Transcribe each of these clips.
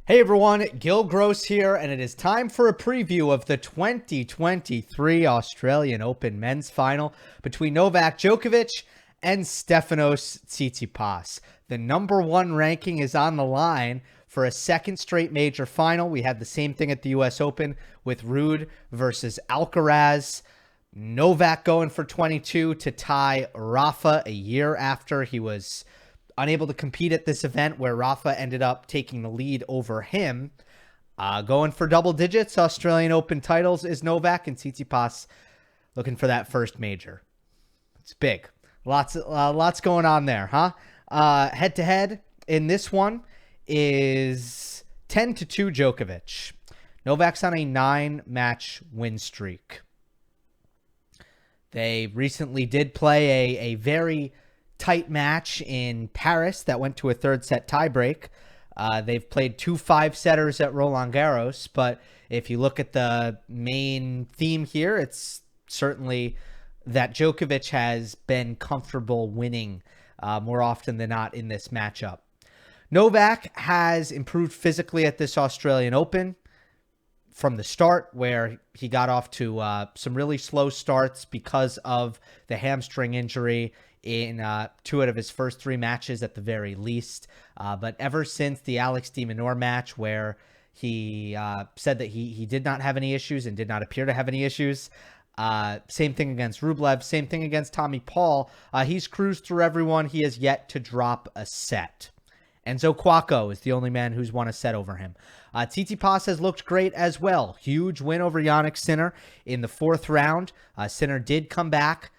Hey everyone, Gill Gross here, and it is time for a preview of the 2023 Australian Open men's final between Novak Djokovic and Stefanos Tsitsipas. The number one ranking is on the line for a second straight major final. We had the same thing at the US Open with Ruud versus Alcaraz. Novak going for 22 to tie Rafa a year after he was unable to compete at this event where Rafa ended up taking the lead over him. Going for double digits, Australian Open titles is Novak, and Tsitsipas looking for that first major. It's big. Lots going on there, huh? Head to head in this one is 10-2 Djokovic. Novak's on a 9-match win streak. They recently did play a very tight match in Paris that went to a third set tiebreak. They've played 2 5-setters at Roland Garros, but if you look at the main theme here, it's certainly that Djokovic has been comfortable winning more often than not in this matchup. Novak has improved physically at this Australian Open from the start, where he got off to some really slow starts because of the hamstring injury in 2 out of his first 3 matches at the very least. But ever since the Alex de Minaur match, where he said that he did not have any issues and did not appear to have any issues, same thing against Rublev, same thing against Tommy Paul, he's cruised through everyone. He has yet to drop a set. Enzo Cuoco is the only man who's won a set over him. Tsitsipas has looked great as well. Huge win over Jannik Sinner in the 4th round. Sinner did come back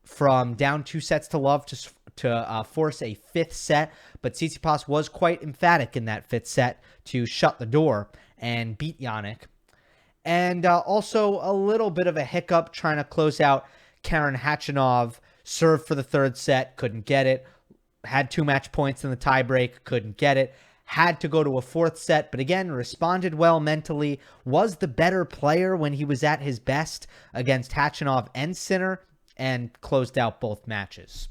from down 2-0 to force a 5th set, but Tsitsipas was quite emphatic in that 5th set to shut the door and beat Jannik. And also a little bit of a hiccup trying to close out Karen Khachanov. Served for the 3rd set, couldn't get it. Had 2 match points in the tiebreak, couldn't get it. Had to go to a 4th set, but again, responded well mentally. Was the better player when he was at his best against Khachanov and Sinner, and closed out both matches.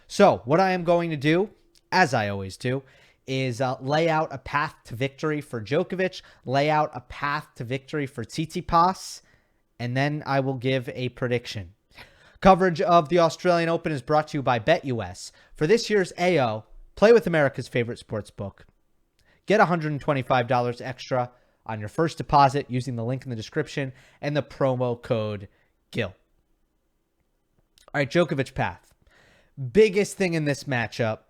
So what I am going to do, as I always do, is lay out a path to victory for Djokovic, lay out a path to victory for Tsitsipas, and then I will give a prediction. Coverage of the Australian Open is brought to you by BetUS. For this year's AO, play with America's favorite sportsbook. Get $125 extra on your first deposit using the link in the description and the promo code GIL. All right, Djokovic path. Biggest thing in this matchup,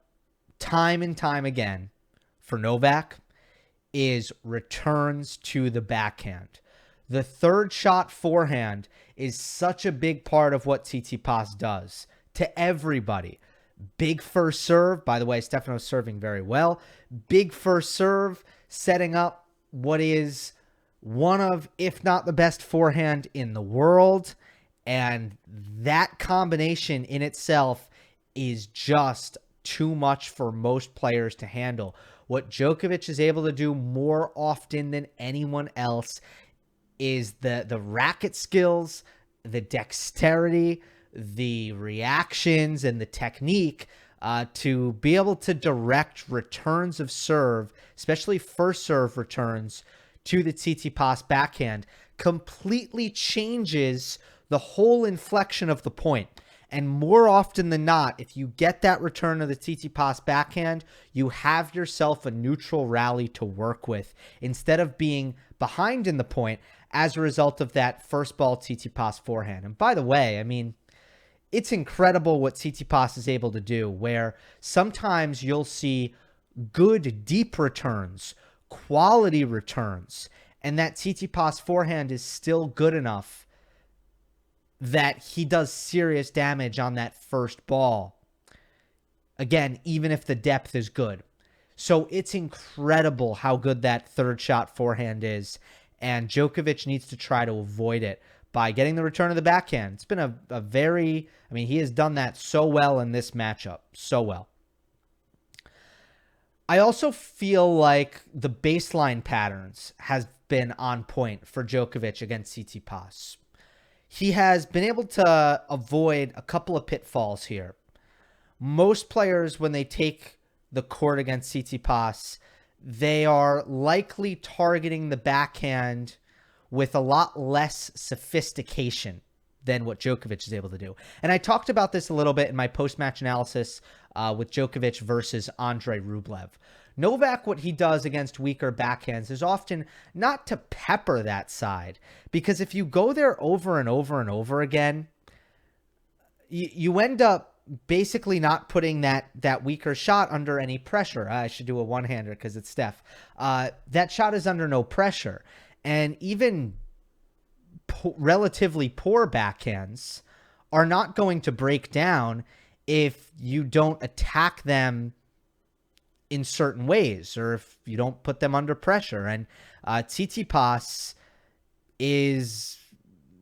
time and time again, for Novak, is returns to the backhand. The third shot forehand is such a big part of what Tsitsipas does to everybody. Big first serve. By the way, Stefanos serving very well. Big first serve, setting up what is one of, if not the best forehand in the world. And that combination in itself is just too much for most players to handle. What Djokovic is able to do more often than anyone else is the racket skills, the dexterity, the reactions, and the technique to be able to direct returns of serve, especially first serve returns, to the Tsitsipas backhand, completely changes the whole inflection of the point. And more often than not, if you get that return of the Tsitsipas backhand, you have yourself a neutral rally to work with instead of being behind in the point as a result of that first ball Tsitsipas forehand. And by the way, I mean, it's incredible what Tsitsipas is able to do, where sometimes you'll see good deep returns, quality returns, and that Tsitsipas forehand is still good enough that he does serious damage on that first ball. Again, even if the depth is good. So it's incredible how good that third shot forehand is. And Djokovic needs to try to avoid it by getting the return of the backhand. It's been a very, I mean, he has done that so well in this matchup. So well. I also feel like the baseline patterns has been on point for Djokovic against Tsitsipas. He has been able to avoid a couple of pitfalls here. Most players, when they take the court against Tsitsipas, they are likely targeting the backhand with a lot less sophistication than what Djokovic is able to do. And I talked about this a little bit in my post-match analysis with Djokovic versus Andrei Rublev. Novak, what he does against weaker backhands is often not to pepper that side, because if you go there over and over and over again, you end up basically not putting that weaker shot under any pressure. I should do a one-hander because it's Steph. That shot is under no pressure. And even relatively poor backhands are not going to break down if you don't attack them in certain ways, or if you don't put them under pressure. And Tsitsipas is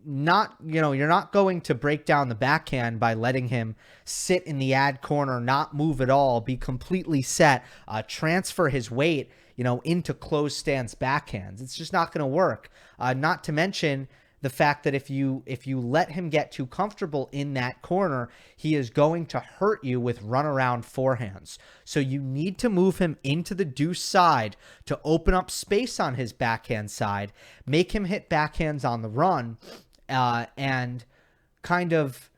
not, you're not going to break down the backhand by letting him sit in the ad corner, not move at all, be completely set, transfer his weight, into closed stance backhands. It's just not going to work. Not to mention the fact that if you let him get too comfortable in that corner, he is going to hurt you with runaround forehands. So you need to move him into the deuce side to open up space on his backhand side, make him hit backhands on the run, and kind of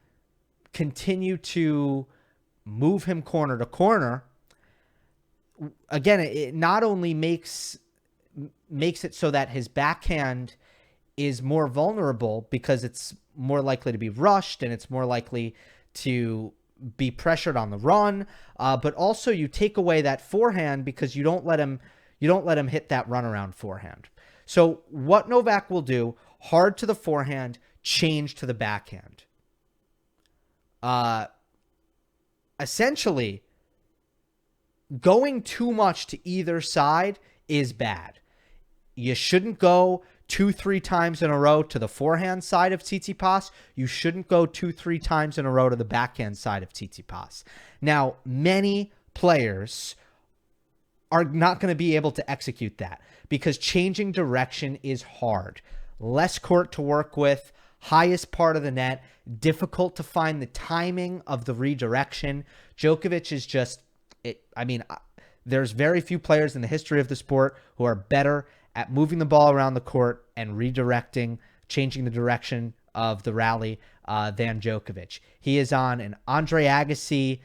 continue to move him corner to corner. Again, it not only makes it so that his backhand is more vulnerable because it's more likely to be rushed and it's more likely to be pressured on the run, but also you take away that forehand because you don't let him hit that runaround forehand. So what Novak will do: hard to the forehand, change to the backhand. Essentially, going too much to either side is bad. You shouldn't go 2-3 times in a row to the forehand side of Tsitsipas. You shouldn't go 2-3 times in a row to the backhand side of Tsitsipas. Now, many players are not going to be able to execute that because changing direction is hard. Less court to work with, highest part of the net, difficult to find the timing of the redirection. Djokovic is just, there's very few players in the history of the sport who are better at moving the ball around the court and redirecting, changing the direction of the rally than Djokovic. He is on an Andre Agassi,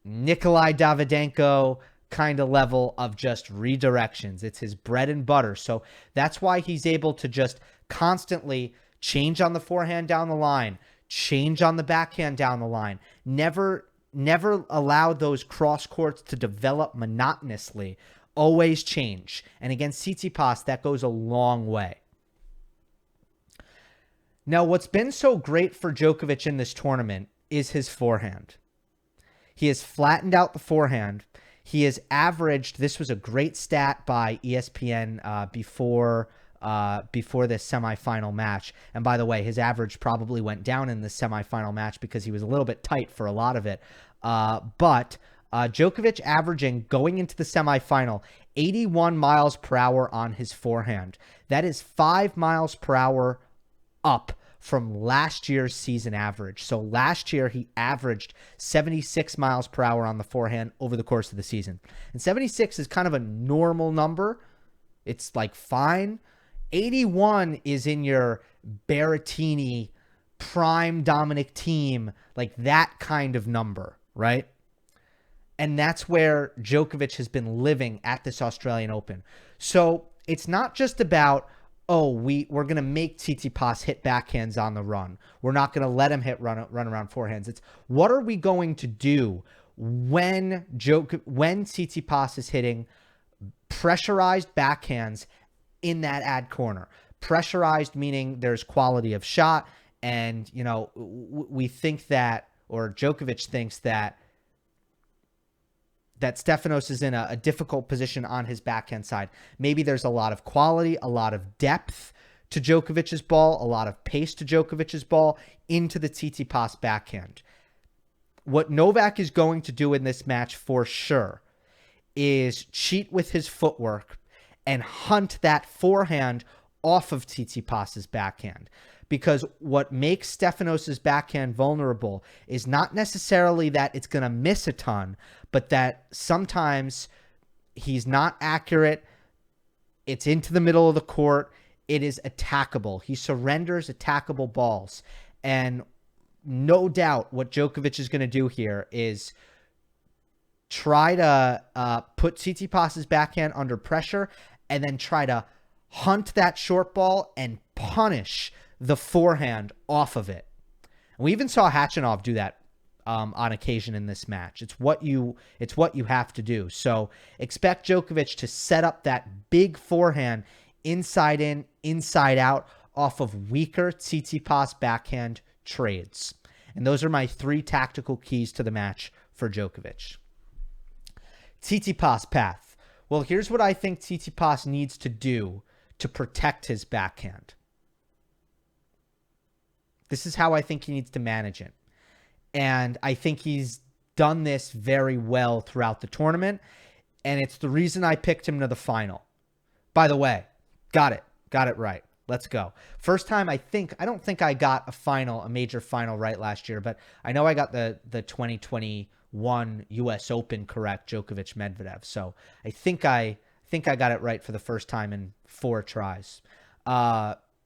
Nikolai Davydenko kind of level of just redirections. It's his bread and butter. So that's why he's able to just constantly change on the forehand down the line, change on the backhand down the line. Never allow those cross courts to develop monotonously. Always change. And against Tsitsipas, that goes a long way. Now, what's been so great for Djokovic in this tournament is his forehand. He has flattened out the forehand. He has averaged, this was a great stat by ESPN before this semifinal match. And by the way, his average probably went down in this semifinal match because he was a little bit tight for a lot of it. But Djokovic averaging, going into the semifinal, 81 miles per hour on his forehand. That is 5 miles per hour up from last year's season average. So last year he averaged 76 miles per hour on the forehand over the course of the season. And 76 is kind of a normal number. It's like fine. 81 is in your Berrettini, prime Dominic Thiem, like that kind of number, right? And that's where Djokovic has been living at this Australian Open. So it's not just about, we're going to make Tsitsipas hit backhands on the run. We're not going to let him hit run around forehands. It's what are we going to do when Tsitsipas is hitting pressurized backhands in that ad corner. Pressurized meaning there's quality of shot, and we think that, or Djokovic thinks that Stefanos is in a difficult position on his backhand side. Maybe there's a lot of quality, a lot of depth to Djokovic's ball, a lot of pace to Djokovic's ball into the Tsitsipas backhand. What Novak is going to do in this match for sure is cheat with his footwork and hunt that forehand off of Tsitsipas's backhand. Because what makes Stefanos' backhand vulnerable is not necessarily that it's going to miss a ton, but that sometimes He's not accurate. It's into the middle of the court. It is attackable. He surrenders attackable balls. And no doubt what Djokovic is going to do here is try to put Tsitsipas's backhand under pressure and then try to hunt that short ball and punish the forehand off of it. And we even saw Khachanov do that on occasion in this match. It's what you have to do. So expect Djokovic to set up that big forehand inside in, inside out off of weaker Tsitsipas backhand trades. And those are my 3 tactical keys to the match for Djokovic. Tsitsipas path. Well, here's what I think Tsitsipas needs to do to protect his backhand. This is how I think he needs to manage it. And I think he's done this very well throughout the tournament. And it's the reason I picked him to the final. By the way, got it right. Let's go. First time I don't think I got a major final right last year, but I know I got the 2021 US Open correct, Djokovic Medvedev. So I think I got it right for the first time in 4 tries.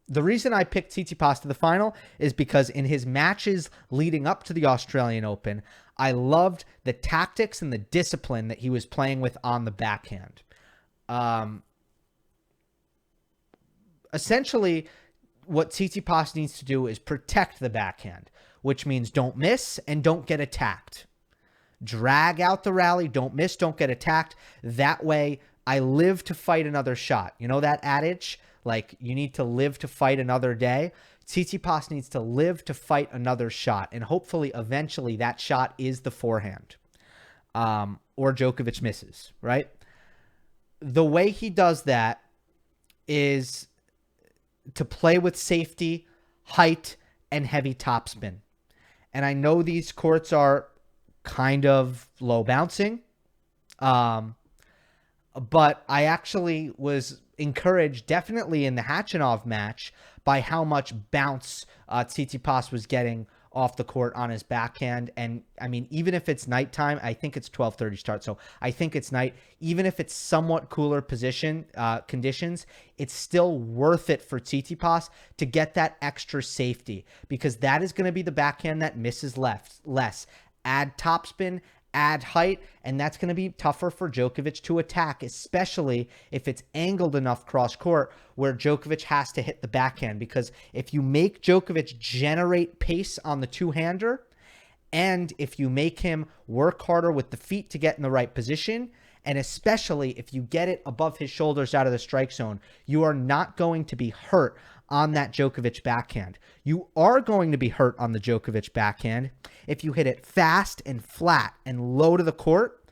The reason I picked Tsitsipas to the final is because in his matches leading up to the Australian Open, I loved the tactics and the discipline that he was playing with on the backhand. Essentially, what Tsitsipas needs to do is protect the backhand, which means don't miss and don't get attacked. Drag out the rally, don't miss, don't get attacked. That way, I live to fight another shot. You know that adage? Like, you need to live to fight another day. Tsitsipas needs to live to fight another shot. And hopefully, eventually, that shot is the forehand. Or Djokovic misses, right? The way he does that is to play with safety, height, and heavy topspin. And I know these courts are kind of low bouncing. But I actually was encouraged, definitely in the Khachanov match, by how much bounce Tsitsipas was getting off the court on his backhand. And I mean, even if it's nighttime, I think it's 12:30 start, so I think it's night. Even if it's somewhat cooler conditions, it's still worth it for Tsitsipas to get that extra safety, because that is going to be the backhand that misses less. Add topspin, add height, and that's going to be tougher for Djokovic to attack, especially if it's angled enough cross court where Djokovic has to hit the backhand. Because if you make Djokovic generate pace on the two-hander, and if you make him work harder with the feet to get in the right position, and especially if you get it above his shoulders out of the strike zone, you are not going to be hurt on that Djokovic backhand. You are going to be hurt on the Djokovic backhand if you hit it fast and flat and low to the court,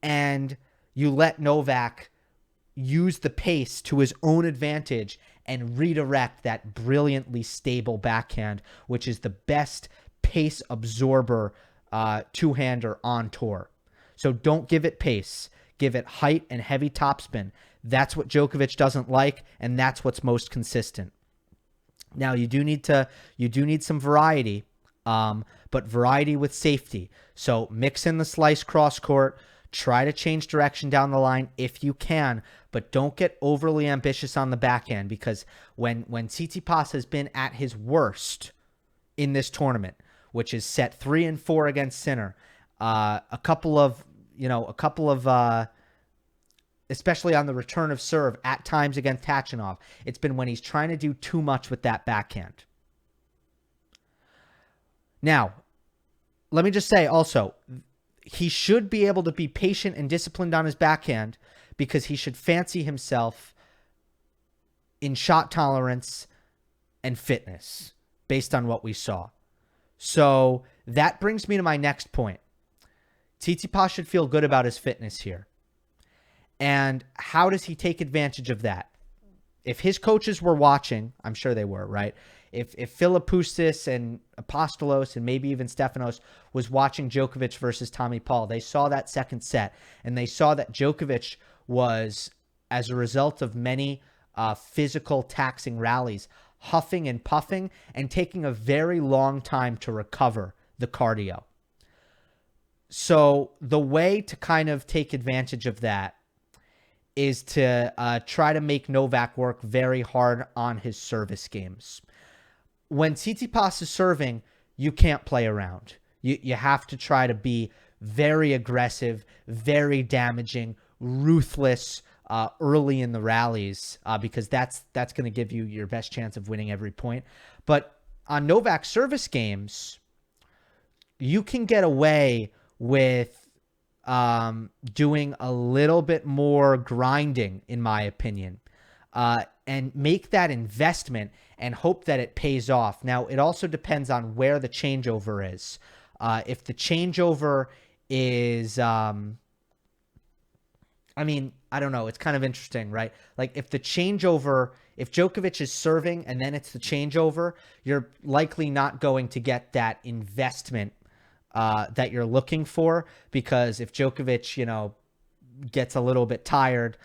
and you let Novak use the pace to his own advantage and redirect that brilliantly stable backhand, which is the best pace absorber two-hander on tour. So don't give it pace. Give it height and heavy topspin. That's what Djokovic doesn't like, and that's what's most consistent. Now, you do need some variety, but variety with safety. So mix in the slice cross court. Try to change direction down the line if you can, but don't get overly ambitious on the backhand, because when Tsitsipas has been at his worst in this tournament, which is set 3 and 4 against Sinner, a couple of especially on the return of serve at times against Khachanov, it's been when he's trying to do too much with that backhand. Now, let me just say also, he should be able to be patient and disciplined on his backhand, because he should fancy himself in shot tolerance and fitness based on what we saw. So that brings me to my next point. Tsitsipas should feel good about his fitness here. And how does he take advantage of that? If his coaches were watching, I'm sure they were, right? If Philippoussis and Apostolos and maybe even Stefanos was watching Djokovic versus Tommy Paul, they saw that second set, and they saw that Djokovic was, as a result of many physical taxing rallies, huffing and puffing and taking a very long time to recover the cardio. So the way to kind of take advantage of that is to try to make Novak work very hard on his service games. When Tsitsipas is serving, you can't play around. You have to try to be very aggressive, very damaging, ruthless early in the rallies because that's going to give you your best chance of winning every point. But on Novak service games, you can get away with doing a little bit more grinding, in my opinion, and make that investment and hope that it pays off. Now, it also depends on where the changeover is. If the changeover is, I don't know. It's kind of interesting, right? Like if Djokovic is serving and then it's the changeover, you're likely not going to get that investment that you're looking for, because if Djokovic, gets a little bit tired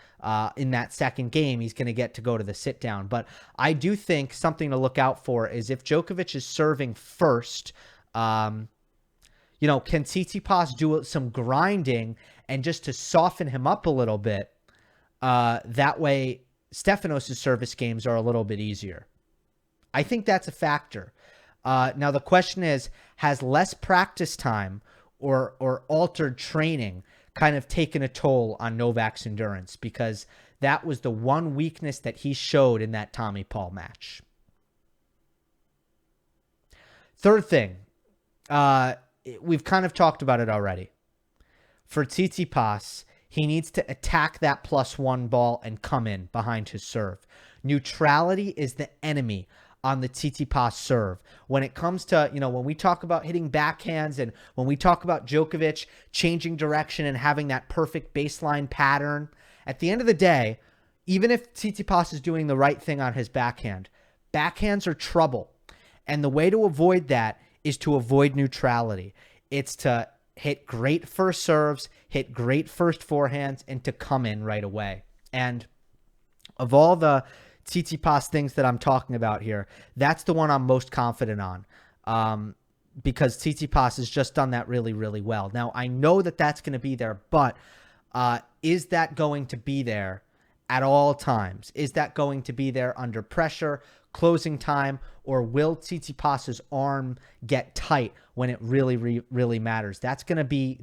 in that second game, he's going to get to go to the sit down. But I do think something to look out for is if Djokovic is serving first, can Tsitsipas do some grinding and just to soften him up a little bit? That way, Stefanos' service games are a little bit easier. I think that's a factor. Now, the question is, has less practice time or altered training kind of taken a toll on Novak's endurance? Because that was the one weakness that he showed in that Tommy Paul match. Third thing, we've kind of talked about it already. For Tsitsipas, he needs to attack that +1 ball and come in behind his serve. Neutrality is the enemy on the Tsitsipas serve. When it comes to, when we talk about hitting backhands and when we talk about Djokovic changing direction and having that perfect baseline pattern, at the end of the day, even if Tsitsipas is doing the right thing on his backhand, backhands are trouble. And the way to avoid that is to avoid neutrality. It's to hit great first serves, hit great first forehands, and to come in right away. And of all the Tsitsipas things that I'm talking about here, that's the one I'm most confident on, because Tsitsipas has just done that really, really well. Now, I know that that's going to be there, but is that going to be there at all times? Is that going to be there under pressure, closing time, or will Tsitsipas's arm get tight when it really, really matters? That's going to be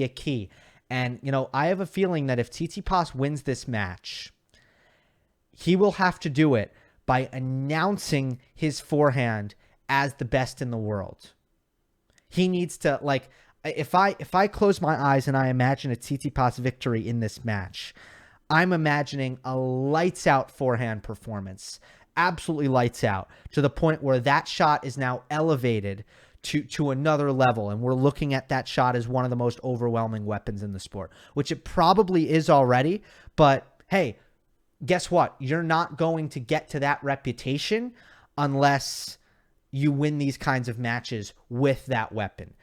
a key. And, I have a feeling that if Tsitsipas wins this match, he will have to do it by announcing his forehand as the best in the world. He needs to, if I close my eyes and I imagine a Tsitsipas victory in this match, I'm imagining a lights out forehand performance, absolutely lights out, to the point where that shot is now elevated to another level. And we're looking at that shot as one of the most overwhelming weapons in the sport, which it probably is already. But hey, guess what? You're not going to get to that reputation unless you win these kinds of matches with that weapon.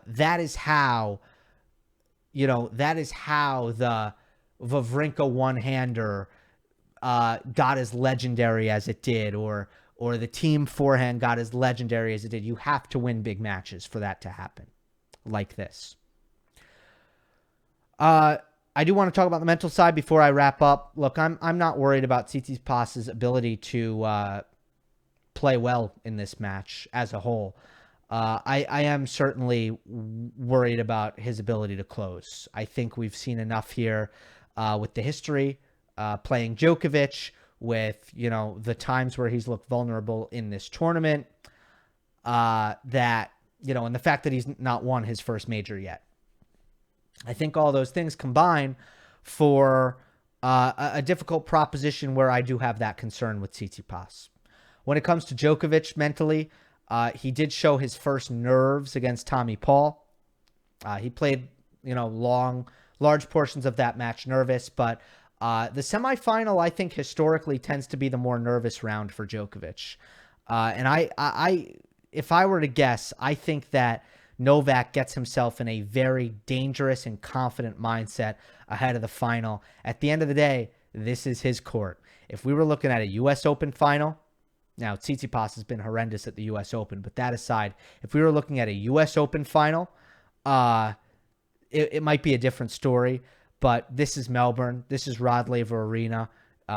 That is how the Wawrinka one-hander got as legendary as it did, or the team forehand got as legendary as it did. You have to win big matches for that to happen like this. I do want to talk about the mental side before I wrap up. Look, I'm not worried about Tsitsipas's ability to play well in this match as a whole. I am certainly worried about his ability to close. I think we've seen enough here with the history, playing Djokovic, with the times where he's looked vulnerable in this tournament, that and the fact that he's not won his first major yet. I think all those things combine for a difficult proposition where I do have that concern with Tsitsipas. When it comes to Djokovic mentally, he did show his first nerves against Tommy Paul. He played, large portions of that match nervous, but the semifinal, I think, historically tends to be the more nervous round for Djokovic. And I, if I were to guess, I think that Novak gets himself in a very dangerous and confident mindset ahead of the final. At the end of the day, this is his court. If we were looking at a U.S. Open final, now Tsitsipas has been horrendous at the U.S. Open, but that aside, if we were looking at a U.S. Open final, it might be a different story. But this is Melbourne. This is Rod Laver Arena.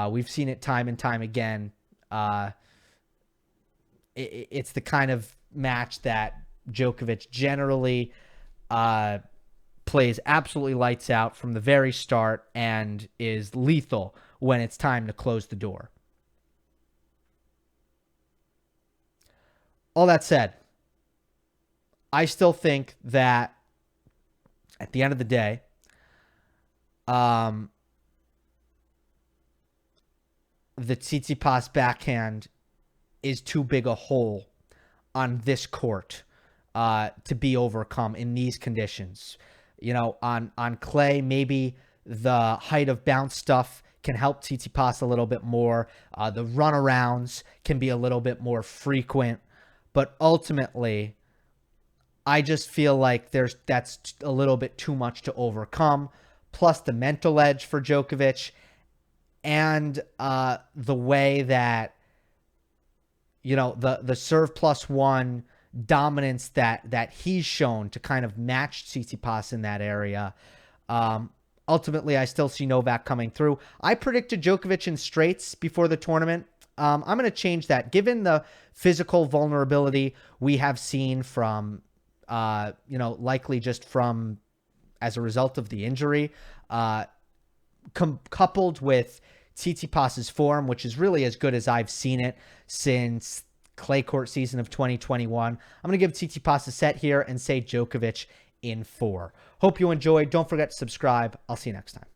We've seen it time and time again. It's the kind of match that Djokovic generally plays absolutely lights out from the very start and is lethal when it's time to close the door. All that said, I still think that at the end of the day, the Tsitsipas backhand is too big a hole on this court to be overcome in these conditions. You know, on clay, maybe the height of bounce stuff can help Tsitsipas a little bit more. The runarounds can be a little bit more frequent. But ultimately, I just feel like that's a little bit too much to overcome. Plus the mental edge for Djokovic and the way that, you know, the serve plus one dominance that he's shown to kind of match Tsitsipas in that area. Ultimately, I still see Novak coming through. I predicted Djokovic in straights before the tournament. I'm going to change that. Given the physical vulnerability we have seen from, likely just from as a result of the injury, coupled with Tsitsipas's form, which is really as good as I've seen it since clay court season of 2021. I'm going to give Tsitsipas a set here and say Djokovic in 4. Hope you enjoyed. Don't forget to subscribe. I'll see you next time.